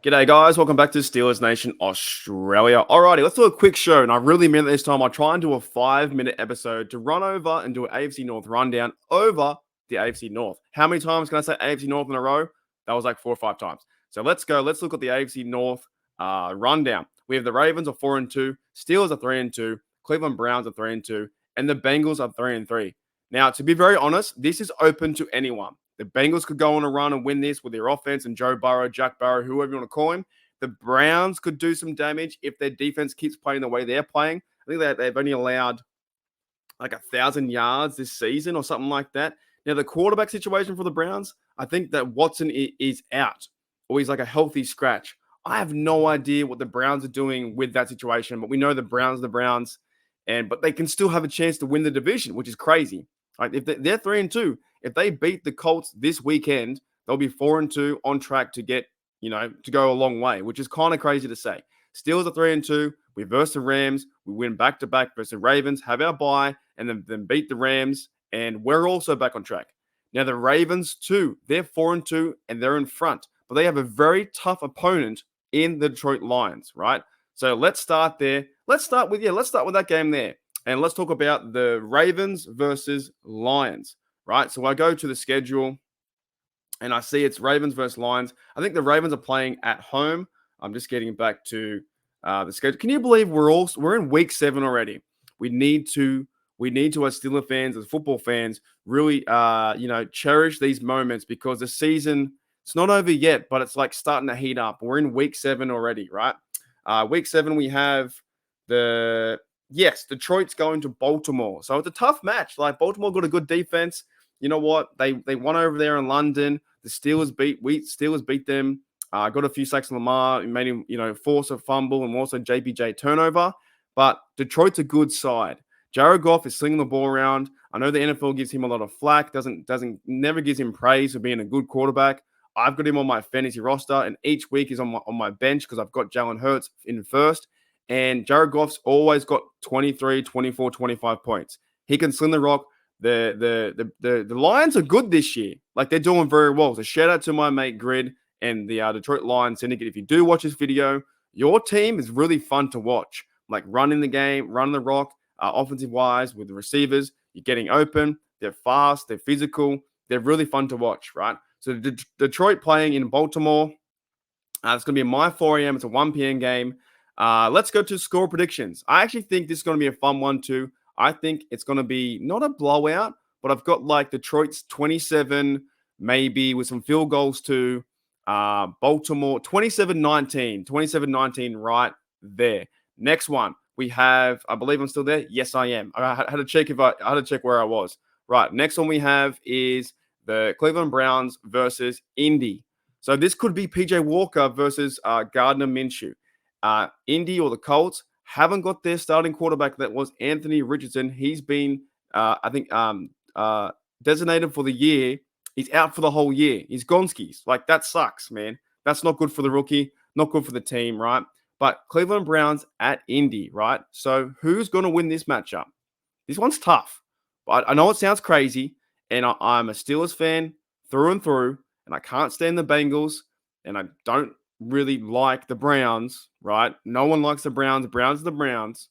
G'day, guys. Welcome back to Steelers Nation Australia. Alrighty, let's do a quick show. And I really mean it this time. I'll try and do a 5-minute episode to run over and do an AFC North rundown over the AFC North. How many times can I say AFC North in a row? That was like 4 or 5 times. So let's go. Let's look at the AFC North rundown. We have the Ravens are 4-2, Steelers are 3-2, Cleveland Browns are 3-2, and the Bengals are 3-3. Now, to be very honest, this is open to anyone. The Bengals could go on a run and win this with their offense and Joe Burrow, Jack Burrow, whoever you want to call him. The Browns could do some damage if their defense keeps playing the way they're playing. I think they've only allowed like 1,000 yards this season or something like that. Now, the quarterback situation for the Browns, I think that Watson is out or he's like a healthy scratch. I have no idea what the Browns are doing with that situation, but we know the Browns, but they can still have a chance to win the division, which is crazy. Like if they're 3-2, if they beat the Colts this weekend, they'll be 4-2 on track to get, to go a long way, which is kind of crazy to say. Steelers are 3-2. We verse the Rams. We win back-to-back versus the Ravens, have our bye, and then beat the Rams, and we're also back on track. Now, the Ravens, too, they're 4-2, and they're in front, but they have a very tough opponent in the Detroit Lions, right? So let's start there. Let's start with that game there. And let's talk about the Ravens versus Lions, right? So I go to the schedule and I see it's Ravens versus Lions. I think the Ravens are playing at home. I'm just getting back to the schedule. Can you believe we're in week 7 already? We need to as Steeler fans, as football fans, really cherish these moments because the season, it's not over yet, but it's like starting to heat up. We're in week 7 already, right? Week 7 we have Detroit's going to Baltimore. So it's a tough match. Like Baltimore got a good defense. You know what? They won over there in London. The Steelers beat them. Got a few sacks on Lamar, made him, force a fumble and also JPJ turnover. But Detroit's a good side. Jared Goff is slinging the ball around. I know the NFL gives him a lot of flack, never gives him praise for being a good quarterback. I've got him on my fantasy roster, and each week he's on my bench because I've got Jalen Hurts in first. And Jared Goff's always got 23, 24, 25 points. He can sling the rock. The Lions are good this year. Like, they're doing very well. So shout out to my mate Grid and the Detroit Lions Syndicate. If you do watch this video, your team is really fun to watch. Like running the game, running the rock, offensive wise with the receivers. You're getting open. They're fast. They're physical. They're really fun to watch, right? So Detroit playing in Baltimore. It's going to be my 4 a.m. It's a 1 p.m. game. Let's go to score predictions. I actually think this is going to be a fun one too. I think it's going to be not a blowout, but I've got like Detroit's 27, maybe with some field goals too. Baltimore 27-19 right there. Next one we have, I believe I'm still there. Yes, I am. I had to check where I was. Right. Next one we have is the Cleveland Browns versus Indy. So this could be PJ Walker versus Gardner Minshew. Indy or the Colts haven't got their starting quarterback. That was Anthony Richardson. He's been, designated for the year. He's out for the whole year. He's gonskis. Like, that sucks, man. That's not good for the rookie. Not good for the team, right? But Cleveland Browns at Indy, right? So who's going to win this matchup? This one's tough. But I know it sounds crazy, and I'm a Steelers fan through and through, and I can't stand the Bengals, and I don't really like the Browns, right? No one likes the Browns. Browns are the Browns.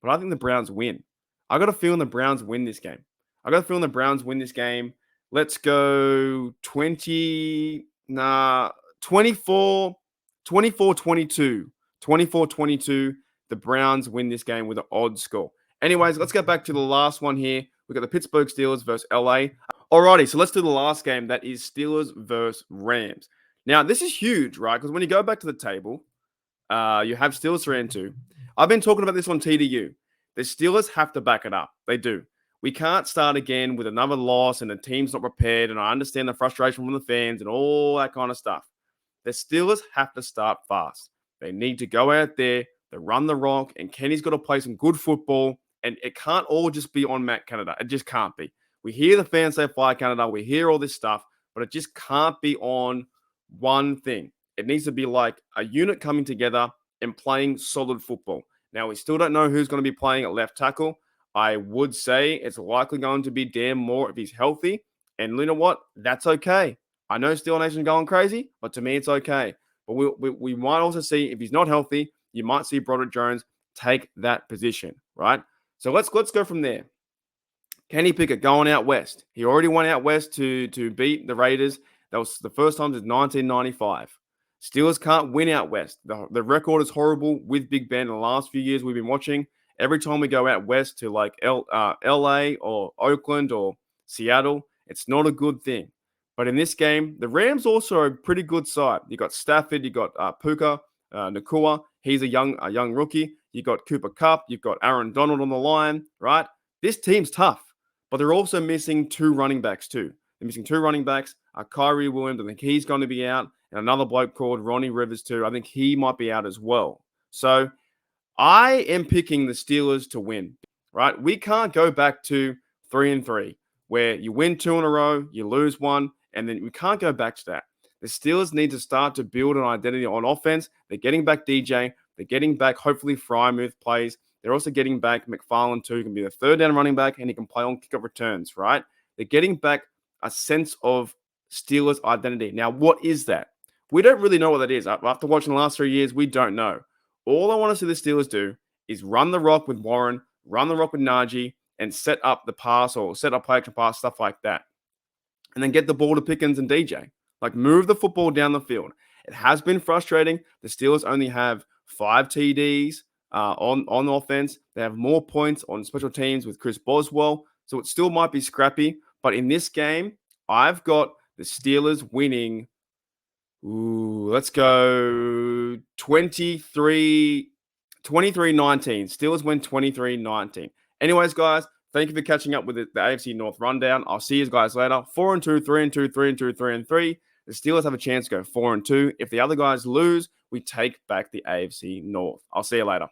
But I think the Browns win. I got a feeling the Browns win this game. Let's go 24-22. 24-22. 24-22. The Browns win this game with an odd score. Anyways, let's get back to the last one here. We've got the Pittsburgh Steelers versus LA. Alrighty, so let's do the last game. That is Steelers versus Rams. Now, this is huge, right? Because when you go back to the table, you have Steelers 3-2. I've been talking about this on TDU. The Steelers have to back it up. They do. We can't start again with another loss and the team's not prepared. And I understand the frustration from the fans and all that kind of stuff. The Steelers have to start fast. They need to go out there, they run the rock, and Kenny's got to play some good football. And it can't all just be on Matt Canada. It just can't be. We hear the fans say fly Canada. We hear all this stuff, but it just can't be on one thing. It needs to be like a unit coming together and playing solid football. Now, we still don't know who's going to be playing at left tackle. I would say it's likely going to be Dan Moore if he's healthy. And you know what? That's okay. I know Steel Nation's going crazy, but to me, it's okay. But we might also see, if he's not healthy, you might see Broderick Jones take that position, right? So let's go from there. Kenny Pickett going out west. He already went out west to beat the Raiders. That was the first time since 1995. Steelers can't win out west. The record is horrible with Big Ben in the last few years we've been watching. Every time we go out west to like LA or Oakland or Seattle, it's not a good thing. But in this game, the Rams also are a pretty good side. You got Stafford, you got Puka Nakua. He's a young rookie. You got Cooper Kupp. You've got Aaron Donald on the line, right? This team's tough, but they're also missing two running backs too. They're missing two running backs. Kyrie Williams, I think he's going to be out, and another bloke called Ronnie Rivers too. I think he might be out as well. So I am picking the Steelers to win, right? We can't go back to 3-3 where you win two in a row, you lose one, and then we can't go back to that. The Steelers need to start to build an identity on offense. They're getting back DJ. They're getting back, hopefully, Frymouth plays. They're also getting back McFarland too. He can be the third down running back, and he can play on kickoff returns, right? They're getting back a sense of Steelers identity. Now, what is that? We don't really know what that is. After watching the last 3 years, we don't know. All I want to see the Steelers do is run the rock with Warren, run the rock with Najee, and set up the pass or set up play action pass, stuff like that. And then get the ball to Pickens and DJ. Like, move the football down the field. It has been frustrating. The Steelers only have 5 TDs on offense. They have more points on special teams with Chris Boswell. So it still might be scrappy. But in this game, I've got the Steelers winning. Let's go 23-19. Steelers win 23-19. Anyways, guys, thank you for catching up with the AFC North rundown. I'll see you guys later. 4-2, 3-2, 3-2, 3-3. The Steelers have a chance to go 4-2. If the other guys lose, we take back the AFC North. I'll see you later.